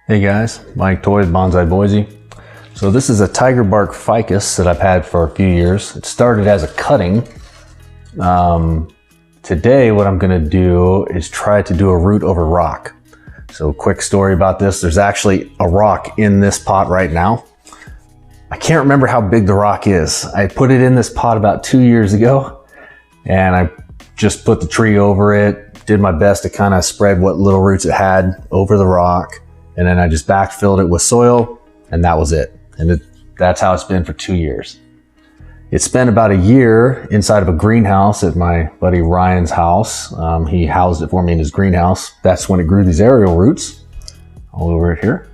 Hey guys, Mike Toy with Bonsai Boise. So this is a tiger bark ficus that I've had for a few years. It started as a cutting. Today what I'm gonna do is try to do a root over rock. So quick story about this, there's actually a rock in this pot right now. I can't remember how big the rock is. I put it in this pot about 2 years ago and I just put the tree over it, did my best to kind of spread what little roots it had over the rock. And then I just backfilled it with soil and that was it. And that's how it's been for 2 years. It spent about a year inside of a greenhouse at my buddy Ryan's house. He housed it for me in his greenhouse. That's when it grew these aerial roots all over it here.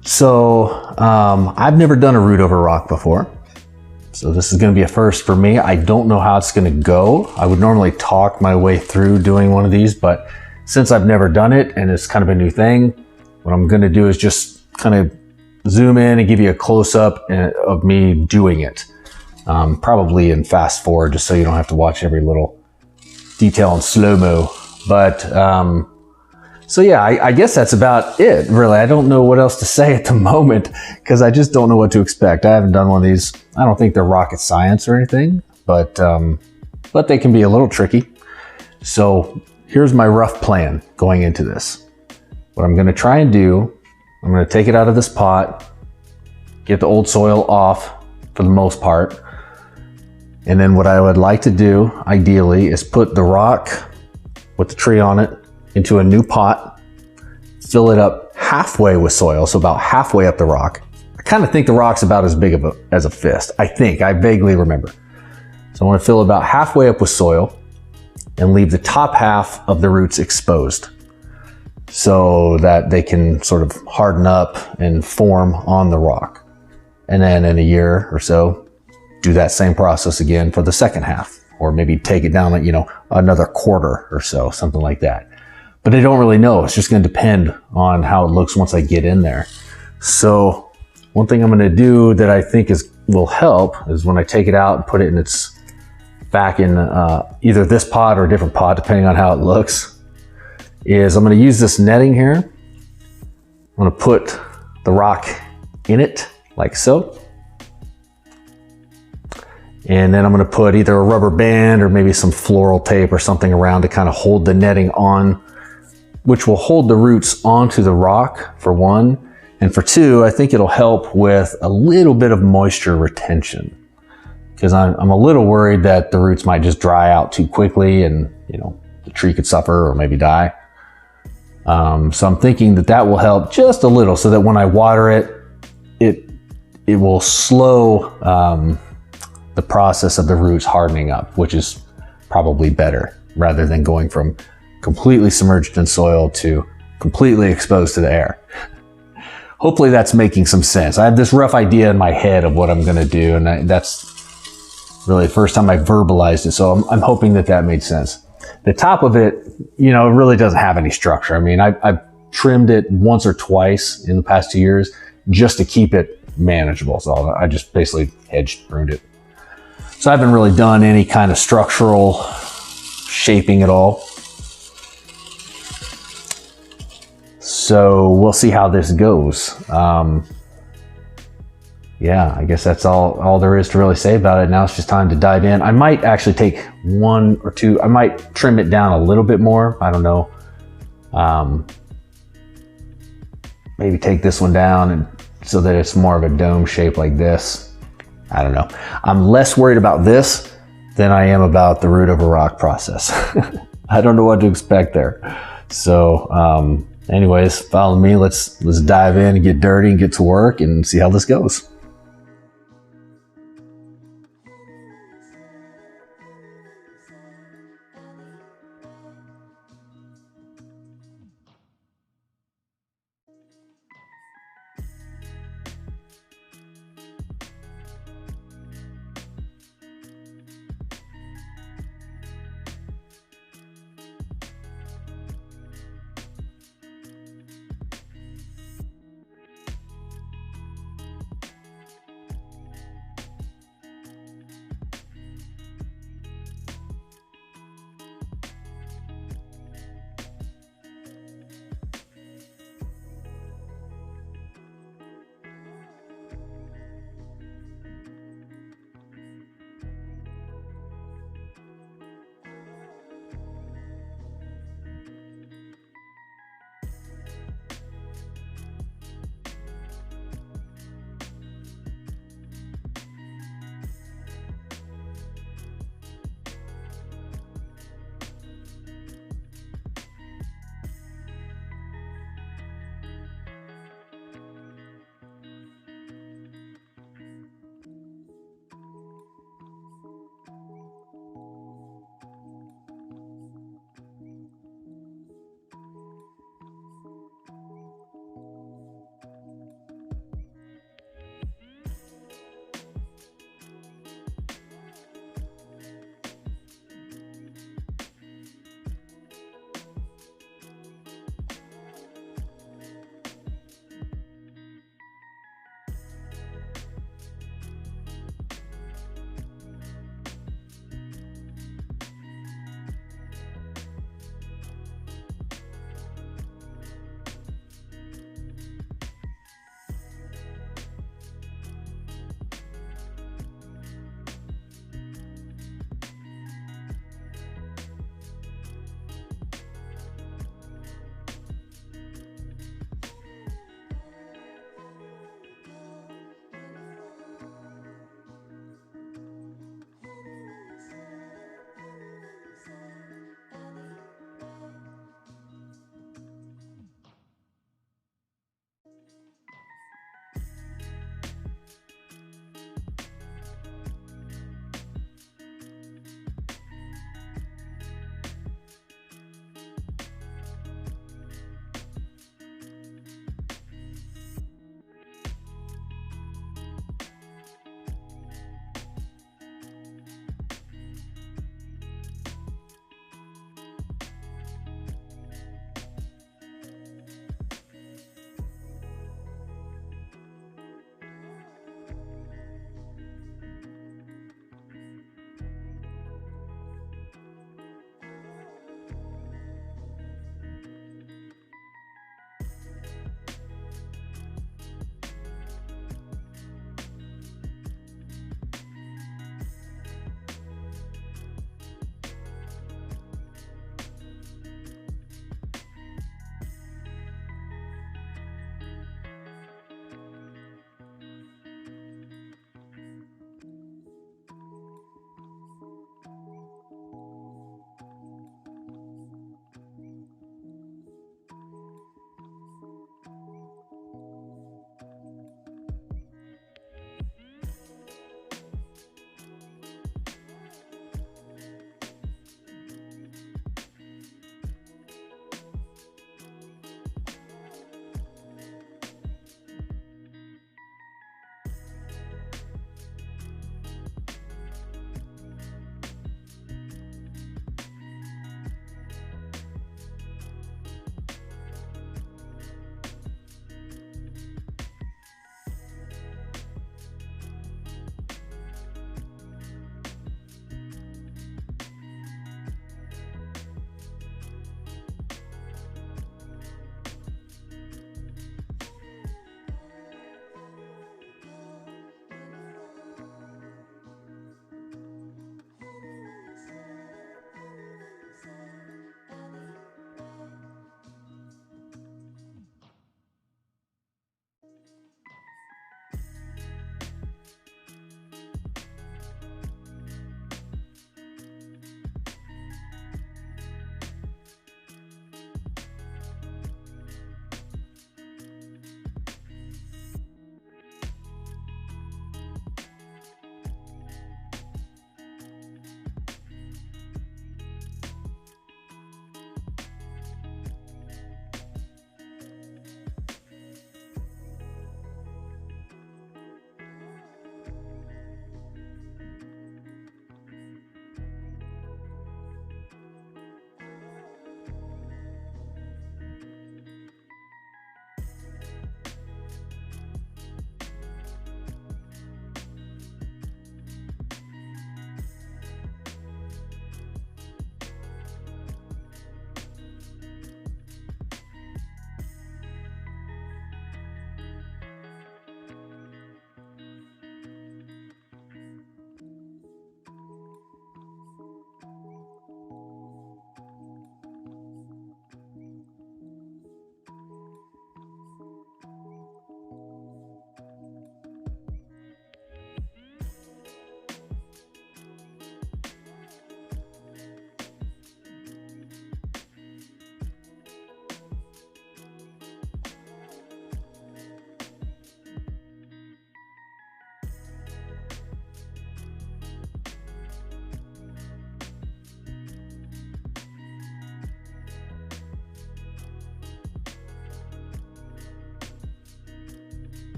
So I've never done a root over rock before. So this is gonna be a first for me. I don't know how it's gonna go. I would normally talk my way through doing one of these, but since I've never done it and it's kind of a new thing, what I'm gonna do is just kind of zoom in and give you a close-up of me doing it. Probably in fast forward, just so you don't have to watch every little detail in slow-mo. But, so yeah, I guess that's about it, really. I don't know what else to say at the moment, because I just don't know what to expect. I haven't done one of these. I don't think they're rocket science or anything, but they can be a little tricky. So here's my rough plan going into this. What I'm gonna try and do, I'm gonna take it out of this pot, get the old soil off for the most part. And then what I would like to do, ideally, is put the rock with the tree on it into a new pot, fill it up halfway with soil, so about halfway up the rock. I kind of think the rock's about as big as a fist. I vaguely remember. So I want to fill about halfway up with soil and leave the top half of the roots exposed so that they can sort of harden up and form on the rock. And then in a year or so, do that same process again for the second half, or maybe take it down like, another quarter or so, something like that. But I don't really know. It's just going to depend on how it looks once I get in there. So one thing I'm going to do that I think will help is when I take it out and put it in back in either this pot or a different pot, depending on how it looks, is I'm going to use this netting here. I'm going to put the rock in it like so. And then I'm going to put either a rubber band or maybe some floral tape or something around to kind of hold the netting on, which will hold the roots onto the rock for one. And for two, I think it'll help with a little bit of moisture retention, because I'm a little worried that the roots might just dry out too quickly and the tree could suffer or maybe die. So I'm thinking that will help just a little, so that when I water it will slow the process of the roots hardening up, which is probably better, rather than going from completely submerged in soil to completely exposed to the air. Hopefully that's making some sense. I have this rough idea in my head of what I'm gonna do, and that's really the first time I verbalized it, so I'm hoping that made sense. The top of it, it really doesn't have any structure. I mean, I've trimmed it once or twice in the past 2 years just to keep it manageable. So I just basically pruned it. So I haven't really done any kind of structural shaping at all. So we'll see how this goes. Yeah, I guess that's all there is to really say about it. Now it's just time to dive in. I might actually take one or two, I might trim it down a little bit more. I don't know. Maybe take this one down so that it's more of a dome shape like this. I don't know. I'm less worried about this than I am about the root over rock process. I don't know what to expect there. So anyways, follow me. Let's dive in and get dirty and get to work and see how this goes.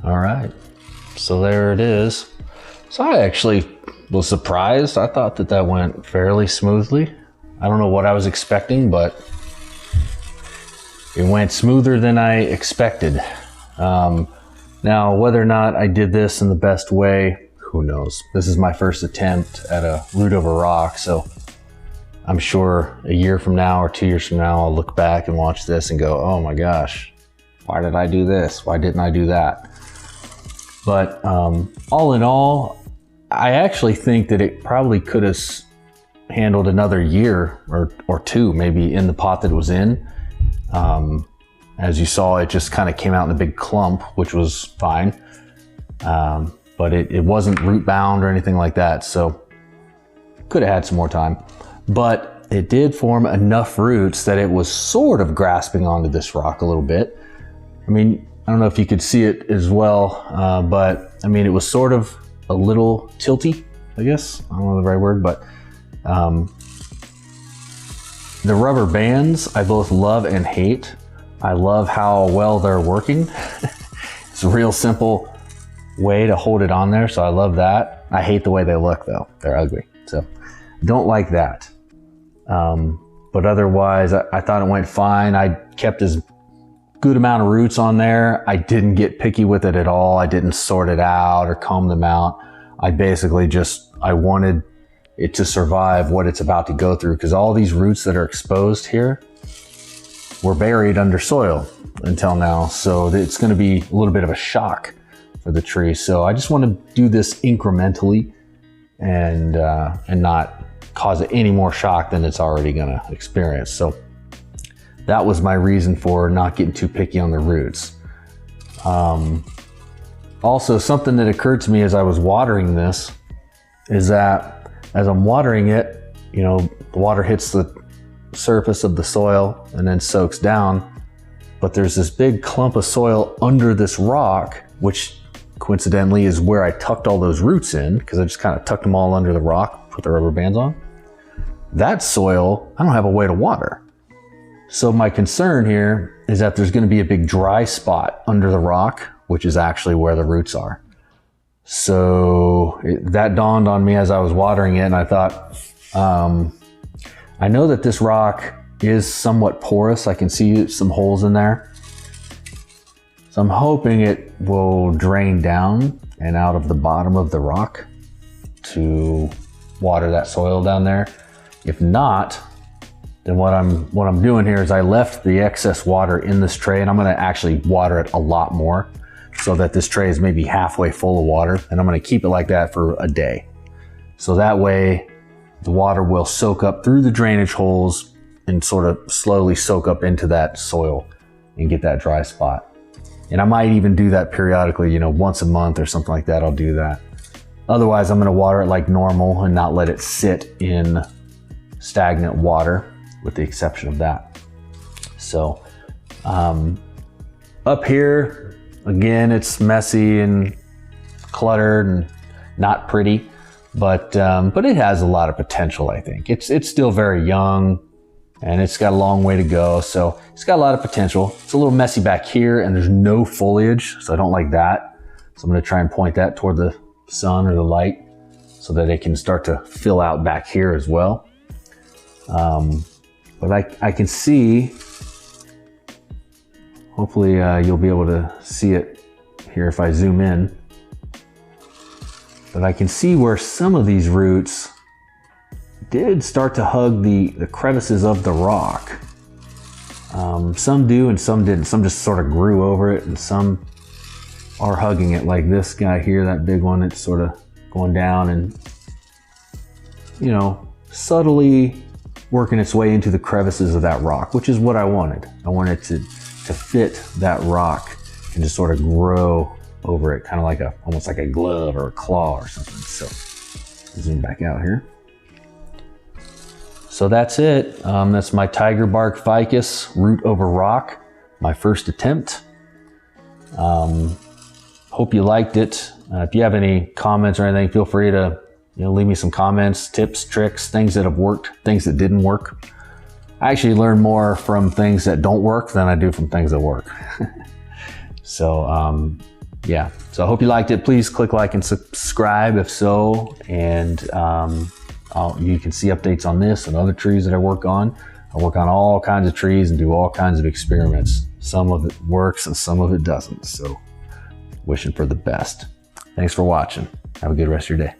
All right, so there it is. So I actually was surprised. I thought that that went fairly smoothly. I don't know what I was expecting, but it went smoother than I expected. Now, whether or not I did this in the best way, who knows? This is my first attempt at a root over rock, so I'm sure a year from now or 2 years from now, I'll look back and watch this and go, oh my gosh, why did I do this? Why didn't I do that? But all in all, I actually think that it probably could have handled another year or two, maybe in the pot that it was in. As you saw, it just kind of came out in a big clump, which was fine. But it wasn't root bound or anything like that. So could have had some more time, but it did form enough roots that it was sort of grasping onto this rock a little bit. I mean, I don't know if you could see it as well, but I mean, it was sort of a little tilty, I guess. I don't know the right word, but the rubber bands I both love and hate. I love how well they're working. It's a real simple way to hold it on there, so I love that. I hate the way they look though. They're ugly, so don't like that. But otherwise, I thought it went fine. I kept as good amount of roots on there. I didn't get picky with it at all. I didn't sort it out or comb them out. I basically I wanted it to survive what it's about to go through, because all these roots that are exposed here were buried under soil until now. So it's going to be a little bit of a shock for the tree. So I just want to do this incrementally and not cause it any more shock than it's already going to experience. So that was my reason for not getting too picky on the roots. Also, something that occurred to me as I was watering this is that as I'm watering it, you know, the water hits the surface of the soil and then soaks down, but there's this big clump of soil under this rock, which coincidentally is where I tucked all those roots in, because I just kind of tucked them all under the rock, put the rubber bands on. That soil, I don't have a way to water. So my concern here is that there's going to be a big dry spot under the rock, which is actually where the roots are. So that dawned on me as I was watering it, and I thought, I know that this rock is somewhat porous. I can see some holes in there. So I'm hoping it will drain down and out of the bottom of the rock to water that soil down there. If not, then what I'm doing here is I left the excess water in this tray, and I'm going to actually water it a lot more so that this tray is maybe halfway full of water, and I'm going to keep it like that for a day. So that way the water will soak up through the drainage holes and sort of slowly soak up into that soil and get that dry spot. And I might even do that periodically, you know, once a month or something like that. I'll do that. Otherwise, I'm going to water it like normal and not let it sit in stagnant water, with the exception of that. So up here, again, it's messy and cluttered and not pretty, but it has a lot of potential, I think. It's still very young and it's got a long way to go. So it's got a lot of potential. It's a little messy back here and there's no foliage, so I don't like that. So I'm going to try and point that toward the sun or the light so that it can start to fill out back here as well. But I can see, hopefully you'll be able to see it here if I zoom in, but I can see where some of these roots did start to hug the crevices of the rock. Some do and some didn't. Some just sort of grew over it, and some are hugging it, like this guy here, that big one. It's sort of going down and, you know, subtly working its way into the crevices of that rock, which is what I wanted. I wanted to fit that rock and just sort of grow over it, kind of like almost like a glove or a claw or something. So zoom back out here. So that's it. That's my tiger bark ficus root over rock, my first attempt. Hope you liked it. If you have any comments or anything, feel free to leave me some comments, tips, tricks, things that have worked, things that didn't work. I actually learn more from things that don't work than I do from things that work. So yeah, so I hope you liked it. Please click like and subscribe if so, and you can see updates on this and other trees that I work on. I work on all kinds of trees and do all kinds of experiments. Some of it works and some of it doesn't, so wishing for the best. Thanks for watching. Have a good rest of your day.